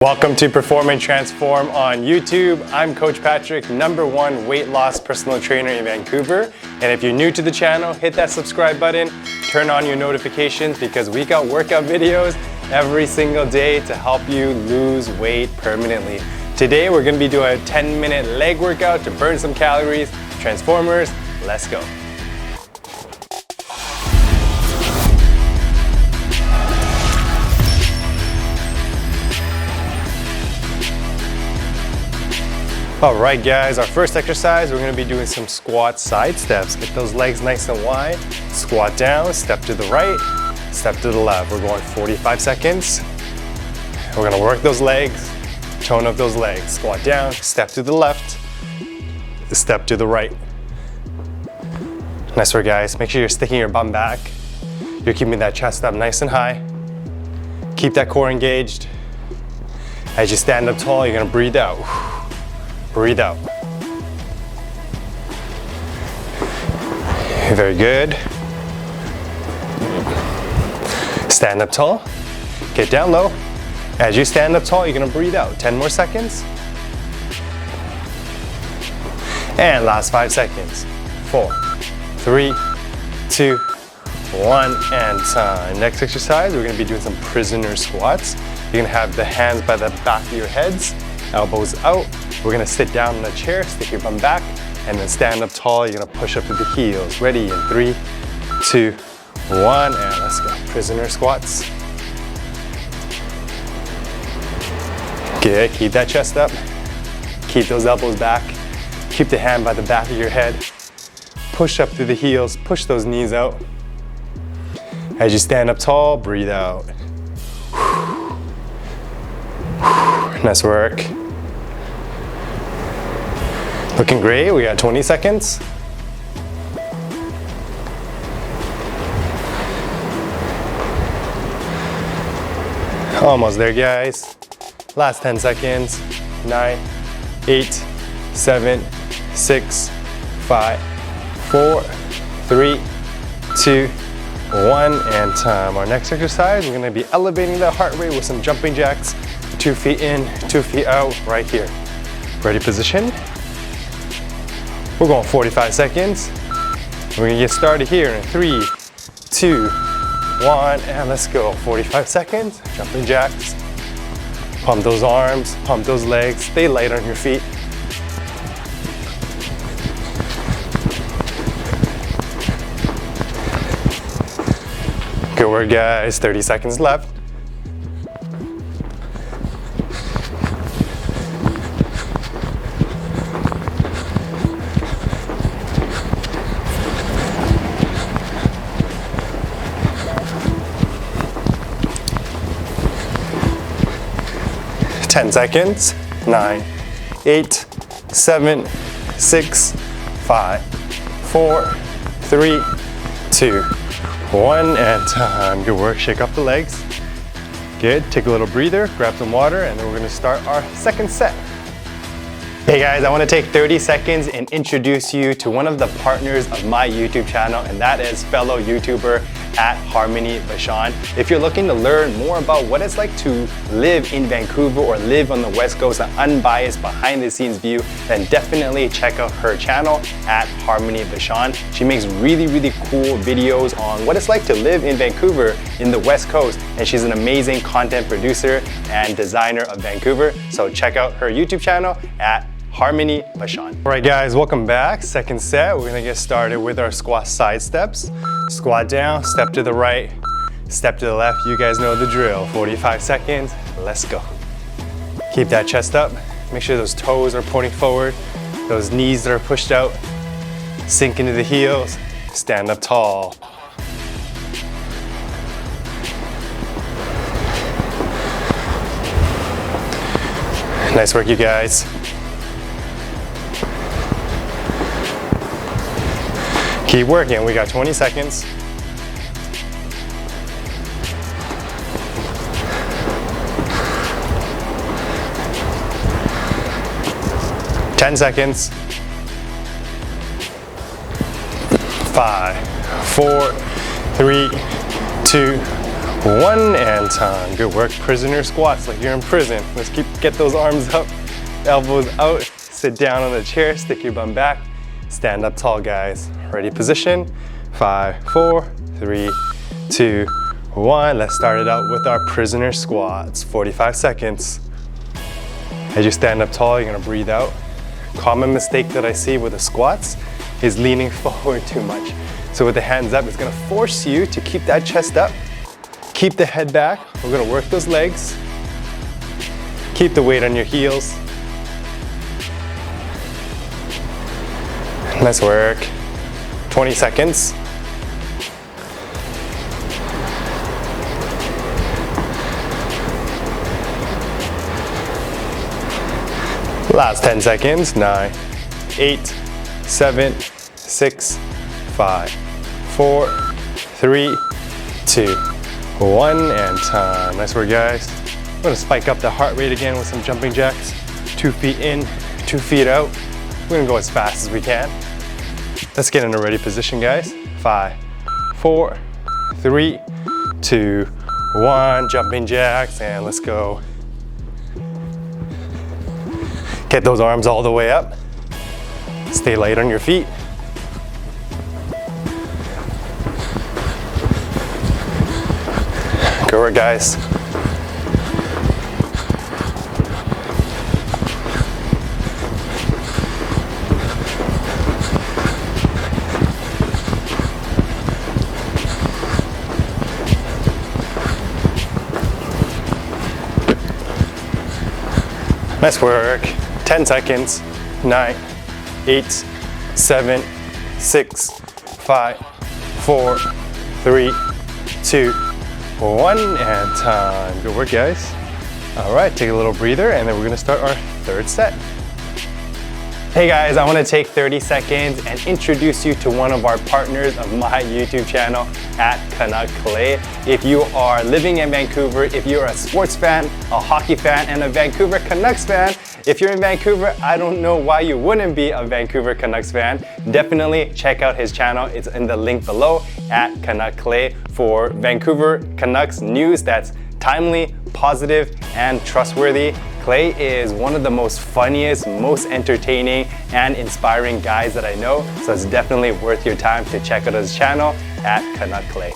Welcome to Perform and Transform on YouTube. I'm Coach Patrick, #1 weight loss personal trainer in Vancouver. And if you're new to the channel, hit that subscribe button, turn on your notifications because we got workout videos every single day to help you lose weight permanently. Today, we're gonna be doing a 10-minute leg workout to burn some calories. Transformers, let's go. All right, guys, our first exercise, we're gonna be doing some squat side steps. Get those legs nice and wide. Squat down, step to the right, step to the left. We're going 45 seconds. We're gonna work those legs, tone up those legs. Squat down, step to the left, step to the right. Nice work, guys. Make sure you're sticking your bum back. You're keeping that chest up nice and high. Keep that core engaged. As you stand up tall, you're gonna breathe out. Breathe out. Very good. Stand up tall. Get down low. As you stand up tall, you're gonna breathe out. 10 more seconds. And last 5 seconds. 4, 3, 2, 1, and time. Next exercise, we're gonna be doing some prisoner squats. You're gonna have the hands by the back of your heads, elbows out. We're gonna sit down in the chair, stick your bum back, and then stand up tall. You're gonna push up to the heels. Ready in 3, 2, 1, and let's go. Prisoner squats. Good, keep that chest up. Keep those elbows back. Keep the hand by the back of your head. Push up through the heels, push those knees out. As you stand up tall, breathe out. Nice work. Looking great, we got 20 seconds. Almost there, guys. Last 10 seconds. 9, 8, 7, 6, 5, 4, 3, 2, 1, and time. Our next exercise, we're gonna be elevating the heart rate with some jumping jacks. 2 feet in, 2 feet out, right here. Ready position. We're going 45 seconds. We're gonna get started here in 3, 2, 1, and let's go. 45 seconds, jumping jacks. Pump those arms, pump those legs, stay light on your feet. Good work, guys. 30 seconds left. Ten seconds. 9, 8, 7, 6, 5, 4, 3, 2, 1, and time. Good work. Shake off the legs. Good. Take a little breather, grab some water, and then we're gonna start our second set. Hey guys, I want to take 30 seconds and introduce you to one of the partners of my YouTube channel, and that is fellow YouTuber at Harmony Vachon. If you're looking to learn more about what it's like to live in Vancouver or live on the West Coast, an unbiased behind the scenes view, then definitely check out her channel at Harmony Vachon. She makes really cool videos on what it's like to live in Vancouver in the West Coast, and she's an amazing content producer and designer of Vancouver. So check out her YouTube channel at Harmony Vachon. All right, guys, welcome back. Second set, we're gonna get started with our squat side steps. Squat down, step to the right, step to the left. You guys know the drill. 45 seconds, let's go. Keep that chest up. Make sure those toes are pointing forward, those knees that are pushed out. Sink into the heels, stand up tall. Nice work, you guys. Keep working, we got 20 seconds. Ten seconds. 5, 4, 3, 2, 1 and time. Good work. Prisoner squats like you're in prison. Let's get those arms up, elbows out. Sit down on the chair, stick your bum back. Stand up tall, guys. Ready position. 5, 4, 3, 2, 1. Let's start it out with our prisoner squats. 45 seconds. As you stand up tall, you're gonna breathe out. Common mistake that I see with the squats is leaning forward too much. So with the hands up, it's gonna force you to keep that chest up. Keep the head back. We're gonna work those legs. Keep the weight on your heels. Nice work. 20 seconds. Last 10 seconds. 9, 8, 7, 6, 5, 4, 3, 2, 1, and time. Nice work, guys. I'm gonna spike up the heart rate again with some jumping jacks. 2 feet in, 2 feet out. We're gonna go as fast as we can. Let's get in a ready position, guys. 5, 4, 3, 2, 1. Jumping jacks, and let's go. Get those arms all the way up. Stay light on your feet. Good work, guys. Nice work. 10 seconds. 9, 8, 7, 6, 5, 4, 3, 2, 1, and time. Good work, guys. All right, take a little breather, and then we're gonna start our third set. Hey guys, I wanna take 30 seconds and introduce you to one of our partners of my YouTube channel at Canuck Clay. If you are living in Vancouver, if you're a sports fan, a hockey fan, and a Vancouver Canucks fan, if you're in Vancouver, I don't know why you wouldn't be a Vancouver Canucks fan. Definitely check out his channel. It's in the link below at Canuck Clay for Vancouver Canucks news that's timely, positive, and trustworthy. Clay is one of the most funniest, most entertaining, and inspiring guys that I know, so it's definitely worth your time to check out his channel at Canuck Clay.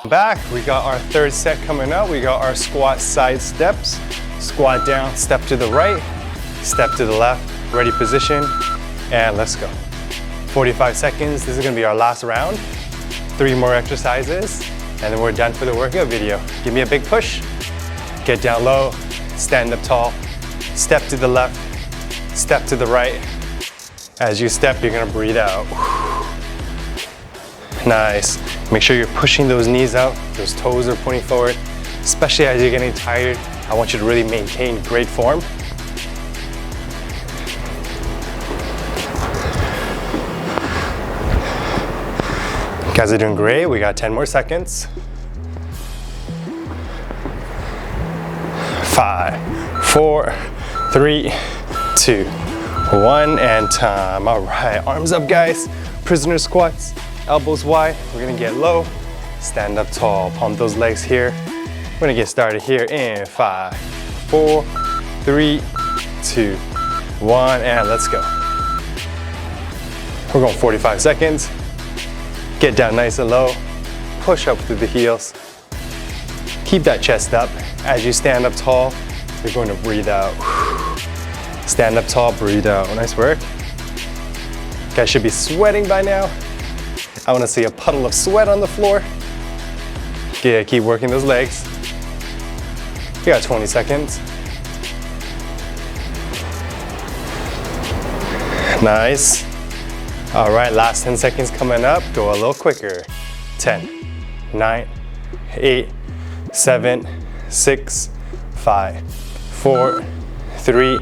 Back, we got our third set coming up. We got our squat side steps. Squat down, step to the right, step to the left, ready position, and let's go. 45 seconds, this is gonna be our last round. 3 more exercises, and then we're done for the workout video. Give me a big push, get down low, stand up tall, step to the left, step to the right. As you step, you're gonna breathe out. Nice. Make sure you're pushing those knees out, those toes are pointing forward, especially as you're getting tired. I want you to really maintain great form. You guys are doing great. We got 10 more seconds. 5, 4, 3, 2, 1, and time. All right, arms up, guys. Prisoner squats, elbows wide. We're gonna get low, stand up tall, pump those legs here. We're gonna get started here in 5, 4, 3, 2, 1, and let's go. We're going 45 seconds. Get down nice and low. Push up through the heels. Keep that chest up. As you stand up tall, you're going to breathe out. Stand up tall, breathe out. Nice work. You guys should be sweating by now. I wanna see a puddle of sweat on the floor. Yeah, keep working those legs. You got 20 seconds. Nice. All right, last 10 seconds coming up. Go a little quicker. 10, 9, 8, 7, 6, 5, 4, 3,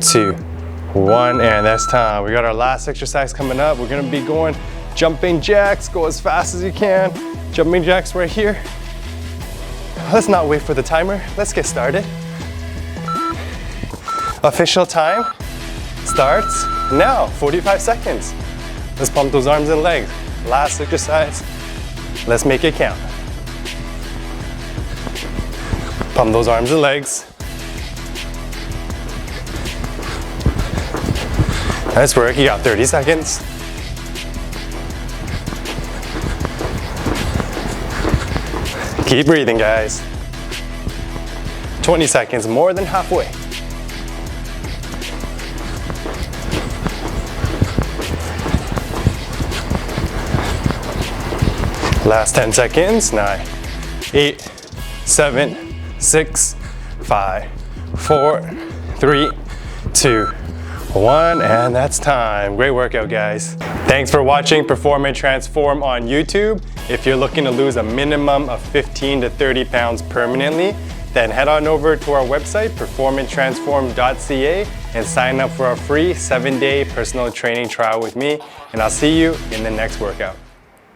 2, 1, and that's time. We got our last exercise coming up. We're gonna be going jumping jacks. Go as fast as you can. Jumping jacks right here. Let's not wait for the timer. Let's get started. Official time starts now, 45 seconds. Let's pump those arms and legs. Last exercise. Let's make it count. Pump those arms and legs. Nice work, you got 30 seconds. Keep breathing, guys. 20 seconds, more than halfway. Last 10 seconds. 9, 8, 7, 6, 5, 4, 3, 2, 1, and that's time. Great workout, guys. Thanks for watching Perform and Transform on YouTube. If you're looking to lose a minimum of 15 to 30 pounds permanently, then head on over to our website, performandtransform.ca, and sign up for a free 7-day personal training trial with me, and I'll see you in the next workout.